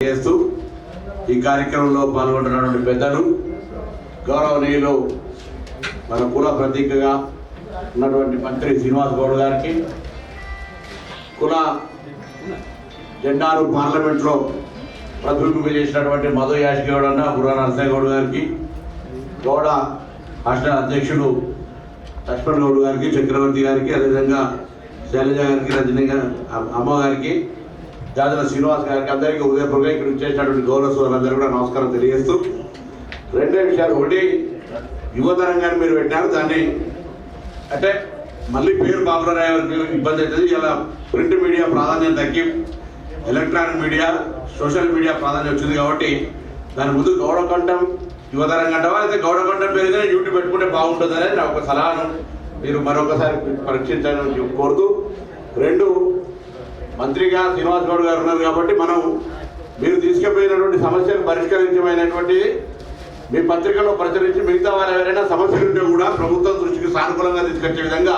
చేస్తూ ఈ కార్యక్రమంలో పాల్గొంటున్నటువంటి పెద్దలు గౌరవనీయులు మన కుల ప్రతీకగా ఉన్నటువంటి మంత్రి శ్రీనివాస్ గౌడ్ గారికి, కుల జెండాను పార్లమెంట్లో ప్రతిబింబం చేసినటువంటి మధు యాష్ గౌడ్ అన్న బుర్రా నరసింహ గౌడ్ గారికి, గౌడ రాష్ట్ర అధ్యక్షుడు లక్ష్మణ్ గౌడ్ గారికి, చక్రవర్తి గారికి, అదేవిధంగా శైలజ గారికి, రజనీ అమ్మగారికి, జాతర శ్రీనివాస్ గారికి అందరికీ ఉదయపూర్వకంగా ఇక్కడ ఇచ్చేసినటువంటి గౌరవ సోదరులందరూ కూడా నమస్కారం తెలియజేస్తూ, రెండే విషయాలు. ఒకటి, యువతరంగాన్ని మీరు పెట్టినారు, దాన్ని అంటే మళ్ళీ పేరు పాపులర్ అయ్యే వరకు ఇబ్బంది అవుతుంది. ఇలా ప్రింట్ మీడియా ప్రాధాన్యం తగ్గి ఎలక్ట్రానిక్ మీడియా, సోషల్ మీడియా ప్రాధాన్యం వచ్చింది కాబట్టి దాని ముందు గౌడకంఠం యువతరంగా అంటావా అయితే గౌడకంఠం పేరుగా యూట్యూబ్ పెట్టుకుంటే బాగుంటుందని నా ఒక సలహాను మీరు మరొకసారి పరీక్షించాలని కోరుతూ, రెండు, మంత్రిగా శ్రీనివాస్ గౌడ్ గారు ఉన్నారు కాబట్టి మనం మీరు తీసుకుపోయినటువంటి సమస్యలు పరిష్కరించమైనటువంటి మీ పత్రికలో ప్రచురించి మిగతా వారు ఎవరైనా సమస్యలు ఉంటే కూడా ప్రభుత్వం దృష్టికి సానుకూలంగా తీసుకొచ్చే విధంగా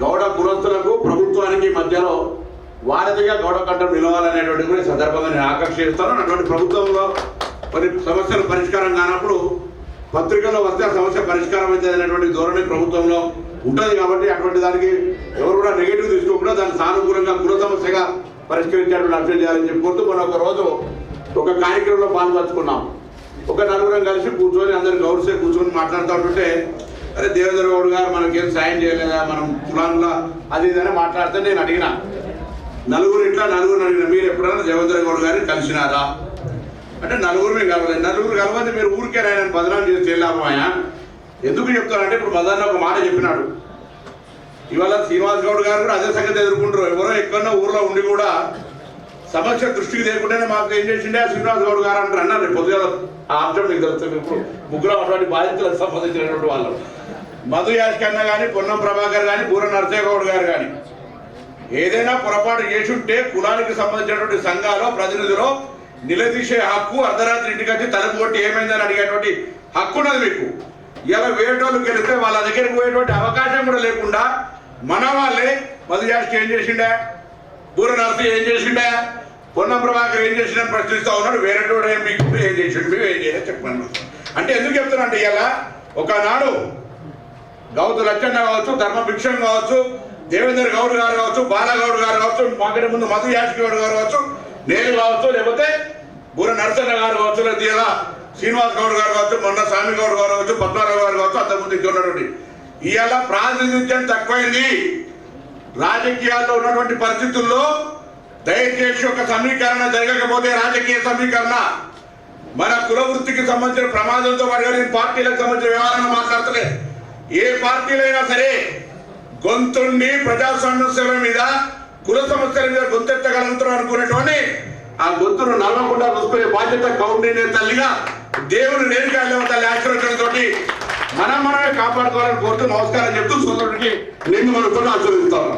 గౌడ కులస్తులకు ప్రభుత్వానికి మధ్యలో వారధిగా గౌడకంఠం నిలవాలనేటువంటి కూడా సందర్భంగా నేను ఆకర్షిస్తాను. అటువంటి ప్రభుత్వంలో కొన్ని సమస్యలు పరిష్కారం కానప్పుడు పత్రికల్లో వస్తే ఆ సమస్య పరిష్కారం అవుతుంది అనేటువంటి ధోరణి ప్రభుత్వంలో ఉంటుంది కాబట్టి అటువంటి దానికి ఎవరు కూడా నెగిటివ్ తీసుకోకుండా దాన్ని సానుకూలంగా కుల సమస్యగా పరిష్కరించేటువంటి అర్థం చేయాలని చెప్పుకుంటూ మనం ఒక రోజు ఒక కార్యక్రమంలో పాల్పంచుకున్నాం. ఒక నలుగురం కలిసి కూర్చొని అందరు గౌరవసే కూర్చొని మాట్లాడుతూ ఉంటుంటే, అరే దేవేంద్ర గౌడ్ గారు మనకేం సాయం చేయలేదా, మనం కులాంలో అది ఇదని మాట్లాడితే నేను అడిగిన నలుగురు అడిగిన మీరు ఎప్పుడైనా దేవేంద్ర గౌడ్ గారిని కలిసినారా అంటే నలుగురు మేము కలవలేదు. నలుగురు కలవద్దు మీరు ఊరికే ఆయన బదనాం చేసి చేయలేమయ్యా. ఎందుకు చెప్తారంటే ఇప్పుడు మదన్న ఒక మాట చెప్పినాడు. ఇవాళ శ్రీనివాస్ గౌడ్ గారు కూడా అదే సంగతి ఎదుర్కొంటారు. ఎవరో ఎక్కడో ఊర్లో ఉండి కూడా సమస్య దృష్టికి లేకుండానే మాకు ఏం చేసిండే శ్రీనివాస్ గౌడ్ గారు అంటారు అన్నారు. రేపు పొద్దుగా ఆ అంశం మీకు తెలుస్తుంది. ఇప్పుడు ముగ్గురు అటువంటి బాధితులకు సంబంధించినటువంటి వాళ్ళు మధు యాష్ కన్నా కానీ, పొన్నం ప్రభాకర్ కానీ, బుర్రా నరసింహ గౌడ్ గారు కానీ ఏదైనా పొరపాటు చేసి ఉంటే కులానికి సంబంధించినటువంటి సంఘాలు ప్రతినిధులు నిలదీసే హక్కు, అర్ధరాత్రి ఇంటికి వచ్చి తలుపు కొట్టి ఏమైందని అడిగేటువంటి హక్కు ఉన్నది మీకు. ఇలా వేటోళ్ళకి వెళితే వాళ్ళ దగ్గరికి పోయేటువంటి అవకాశం కూడా లేకుండా మన వాళ్ళే మధు యాష్కి ఏం చేసిండే, బుర్రా నరసింహ ఏం చేసిండే, పొన్నం ప్రభాకర్ ఏం చేసిండని ప్రశ్నిస్తూ ఉన్నాడు. వేరేటోడు ఏం మీకు ఏం చేసిండు, మేము ఏం చేయాలి చెప్పండి. అంటే ఎందుకు చెప్తున్నా అంటే ఇలా ఒకనాడు గౌతు లచ్చన్న కావచ్చు, ధర్మభిక్షం కావచ్చు, దేవేంద్ర గౌడ్ గారు కావచ్చు, బాలగౌడ్ గారు కావచ్చు, మాకంటే ముందు మధు యాష్ గౌడ్ గారు కావచ్చు, నేను కావచ్చు, లేకపోతే బుర్రా నరసింహ గారు కావచ్చు, లేదా ఇలా శ్రీనివాస్ గౌడ్ గారు కావచ్చు, మొన్న స్వామి గౌడ్ గారు కావచ్చు, పద్మారావు గారు కావచ్చు, అంతకుముందు ఇక్కడ ఉన్నటువంటి ఇవాళ ప్రాతినిధ్యం తక్కువైంది. రాజకీయాల్లో ఉన్నటువంటి పరిస్థితుల్లో దయచేసి ఒక సమీకరణ జరగకపోతే రాజకీయ సమీకరణ మన కుల వృత్తికి సంబంధించిన ప్రమాదంతో పాటు పార్టీలకు సంబంధించిన వ్యవహారాన్ని మాట్లాడుతలే. ఏ పార్టీలైనా సరే గొంతుండి ప్రజా సమస్యల మీద, కుల సమస్యల మీద గొంతెత్తగలుగుతారు అనుకునేటువంటి ఆ గొంతును నల్లకుండా చూసుకునే బాధ్యత కౌండినే తల్లిగా దేవుని నేరుగా తల్లి ఆశీర్వచనంతో మనమే కాపాడుకోవాలని కోరుతూ నమస్కారం చెప్తూ సోదరుడికి నిన్ను మనతో ఆశీర్వదిస్తాను.